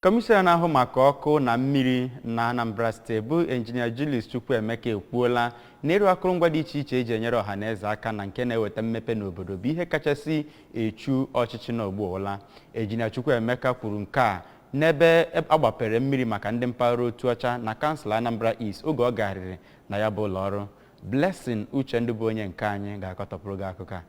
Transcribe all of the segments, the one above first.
Kọmishọna na-ahụ maka ọkụ na mmiri na Anambra Steeti bụ Injinia Julius Chukwuemeka ekwuola na ịrụ akụrụngwa dị iche iche eji enyere ọhaneze aka na nke na-eweta mmepe n'obodo bụ ihe kachasị echu ọchịchị n'ọgbọọla. Injinia Chukwuemeka kwuru nke a n'ebe agbapere mmiri maka ndị mpaghara otu ọcha na kansụl Anambra East oge ọ garịrị na ya bụ ụlọ ọrụ. Blessing Uchendu bụ onye nke anyị ga-akọtọpụrụ gị akụkọ a.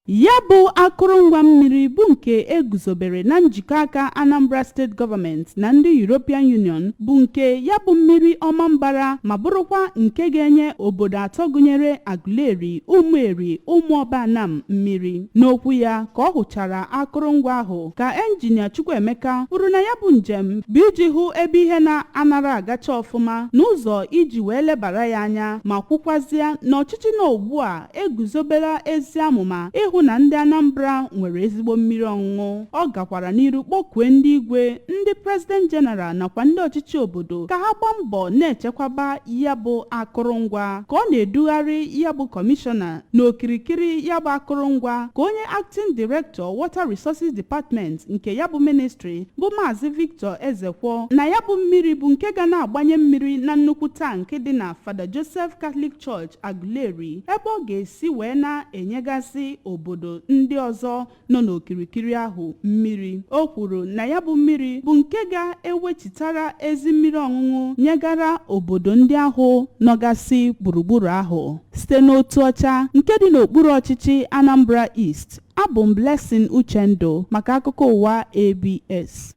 Ya bụ akụrụngwa mmiri bụ nke eguzobere na njikọ aka Anambra State Government na ndị European Union bụ nke ya bụ mmiri ọma mbara ma bụrụkwa nke ga-enye obodo atọ gụnyere Aguleri, Ụmụeri, Ụmụọbanam mmiri. N'okwu ya ka ọ hụchara akụrụngwa ahụ ka Injinia Chukwuemeka kwuru na ya bụ njem bụ iji hụ ebe ihe na-anara agacha ọfụma n'ụzọ iji wee lebara ya anya ma kwukwazịa na ọchịchị na ugbu a eguzobela ezi amụma ịhụ na ndị Anambra nwere ezigbo mmiri ọṅụṅụ. Ọ gakwara n'iru kpọkwue ndị igwe, ndị President General nakwa ndị ọchịchị obodo ka ha gbaa mbọ na-echekwaba ya bụ akụrụngwa. Ka ọ na-edugharị ya bụ kọmishọna n'okirikiri ya bụ akụrụngwa ka onye Acting Director Water Resources Department nke ya bụ ministry bụ Maazị Victor Ezekwo na ya bụ mmiri bụ nke ga na-agbanye mmiri na nnukwu tankị dị na Father Joseph Catholic Church Aguleri ebe ọ ga-esi wee na-enyegasị obodo ndị ọzọ nọ n'okirikiri ahụ mmiri. O kwuru na ya bụ mmiri bụ nke ga-ewechitara ezi mmiri ọṅụṅụ nyegara obodo ndị ahụ nọgasị gburugburu ahụ site n'otu ọcha nke dị n'okpuru ọchịchị Anambra East. Abụ m Blessing Uchendu maka akụkọ ụwa ABS.